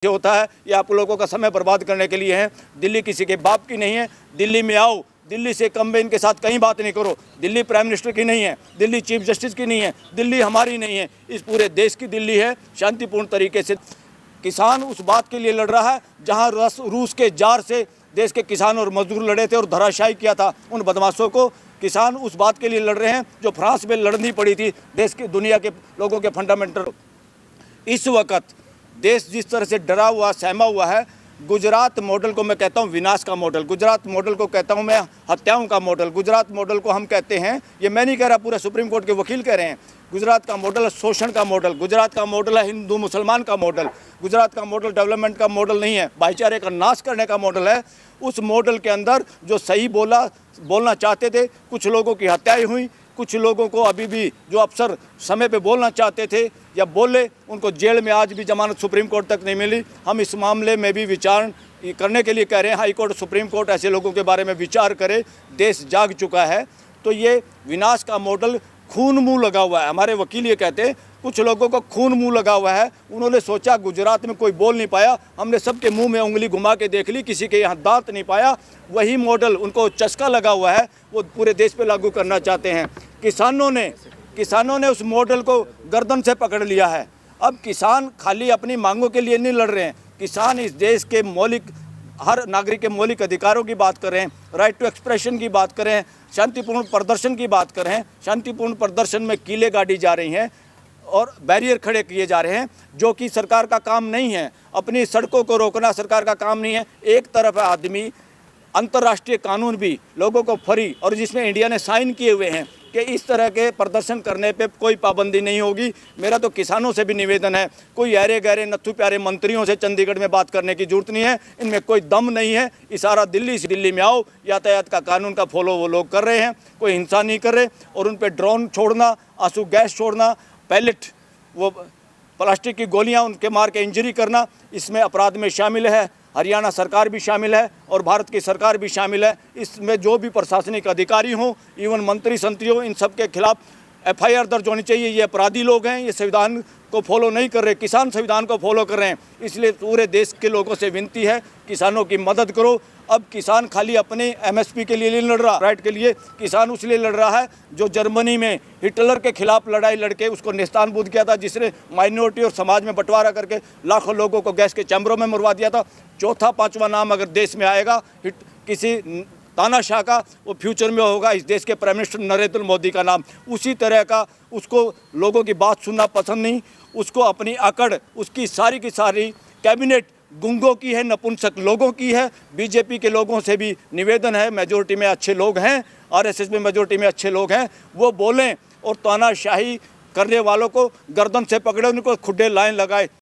जो होता है ये आप लोगों का समय बर्बाद करने के लिए है। दिल्ली किसी के बाप की नहीं है। दिल्ली में आओ, दिल्ली से कम में इनके साथ कहीं बात नहीं करो। दिल्ली प्राइम मिनिस्टर की नहीं है, दिल्ली चीफ जस्टिस की नहीं है, दिल्ली हमारी नहीं है, इस पूरे देश की दिल्ली है। शांतिपूर्ण तरीके से किसान उस बात के लिए लड़ रहा है जहां रूस के जार से देश के किसान और मजदूर लड़े थे और धराशायी किया था उन बदमाशों को। किसान उस बात के लिए लड़ रहे हैं जो फ्रांस में लड़नी पड़ी थी देश की दुनिया के लोगों के फंडामेंटल। इस वक्त देश जिस तरह से डरा हुआ सहमा हुआ है, गुजरात मॉडल को मैं कहता हूँ विनाश का मॉडल, गुजरात मॉडल को कहता हूँ मैं हत्याओं का मॉडल, गुजरात मॉडल को हम कहते हैं, ये मैं नहीं कह रहा, पूरे सुप्रीम कोर्ट के वकील कह रहे हैं, गुजरात का मॉडल है शोषण का मॉडल, गुजरात का मॉडल है हिंदू मुसलमान का मॉडल, गुजरात का मॉडल डेवलपमेंट का मॉडल नहीं है, भाईचारे का नाश करने का मॉडल है। उस मॉडल के अंदर जो सही बोलना चाहते थे, कुछ लोगों की हत्याएं हुई, कुछ लोगों को अभी भी जो अफसर समय पे बोलना चाहते थे या बोले उनको जेल में आज भी जमानत सुप्रीम कोर्ट तक नहीं मिली। हम इस मामले में भी विचार करने के लिए कह रहे हैं, हाई कोर्ट सुप्रीम कोर्ट ऐसे लोगों के बारे में विचार करे। देश जाग चुका है। तो ये विनाश का मॉडल खून मुंह लगा हुआ है। हमारे वकील ये कहते हैं कुछ लोगों को खून मुंह लगा हुआ है। उन्होंने सोचा गुजरात में कोई बोल नहीं पाया, हमने सबके मुंह में उंगली घुमा के देख ली, किसी के यहाँ दांत नहीं पाया। वही मॉडल उनको चस्का लगा हुआ है, वो पूरे देश पे लागू करना चाहते हैं। किसानों ने उस मॉडल को गर्दन से पकड़ लिया है। अब किसान खाली अपनी मांगों के लिए नहीं लड़ रहे हैं, किसान इस देश के मौलिक, हर नागरिक के मौलिक अधिकारों की बात कर रहे हैं, राइट टू एक्सप्रेशन की बात कर रहे हैं, शांतिपूर्ण प्रदर्शन की बात कर रहे हैं। शांतिपूर्ण प्रदर्शन में कीलें गाड़ी जा रही हैं और बैरियर खड़े किए जा रहे हैं, जो कि सरकार का काम नहीं है। अपनी सड़कों को रोकना सरकार का काम नहीं है। एक तरफ है आदमी, अंतर्राष्ट्रीय कानून भी लोगों को फ्री, और जिसमें इंडिया ने साइन किए हुए हैं कि इस तरह के प्रदर्शन करने पे कोई पाबंदी नहीं होगी। मेरा तो किसानों से भी निवेदन है, कोई अरे गहरे नत्थु प्यारे मंत्रियों से चंडीगढ़ में बात करने की जरूरत नहीं है, इनमें कोई दम नहीं है। इशारा दिल्ली में आओ, यातायात का कानून का फॉलो वो लोग कर रहे हैं, कोई हिंसा नहीं कर रहे। और उन पर ड्रोन छोड़ना, आंसू गैस छोड़ना, पैलेट वो प्लास्टिक की गोलियां उनके मार के इंजरी करना, इसमें अपराध में शामिल है। हरियाणा सरकार भी शामिल है और भारत की सरकार भी शामिल है। इसमें जो भी प्रशासनिक अधिकारी हों, इवन मंत्री संतरी हों, इन सब के खिलाफ FIR दर्ज होनी चाहिए। ये अपराधी लोग हैं, ये संविधान को फॉलो नहीं कर रहे, किसान संविधान को फॉलो कर रहे हैं। इसलिए पूरे देश के लोगों से विनती है, किसानों की मदद करो। अब किसान खाली अपने MSP के लिए नहीं लड़ रहा, राइट के लिए किसान उसलिए लड़ रहा है जो जर्मनी में हिटलर के खिलाफ लड़ाई लड़के उसको नेस्तानबूद किया था, जिसने माइनॉरिटी और समाज में बंटवारा करके लाखों लोगों को गैस के चैम्बरों में मरवा दिया था। चौथा पांचवा नाम अगर देश में आएगा किसी तानाशाह का, वो फ्यूचर में होगा इस देश के प्राइम मिनिस्टर नरेंद्र मोदी का नाम। उसी तरह का उसको लोगों की बात सुनना पसंद नहीं, उसको अपनी अकड़, उसकी सारी की सारी कैबिनेट गुंगों की है, नपुंसक लोगों की है। बीजेपी के लोगों से भी निवेदन है, मेजोरिटी में अच्छे लोग हैं, RSS में मेजोरिटी में अच्छे लोग हैं, वो बोलें और तानाशाही करने वालों को गर्दन से पकड़े, उनको खुड्डे लाइन लगाए।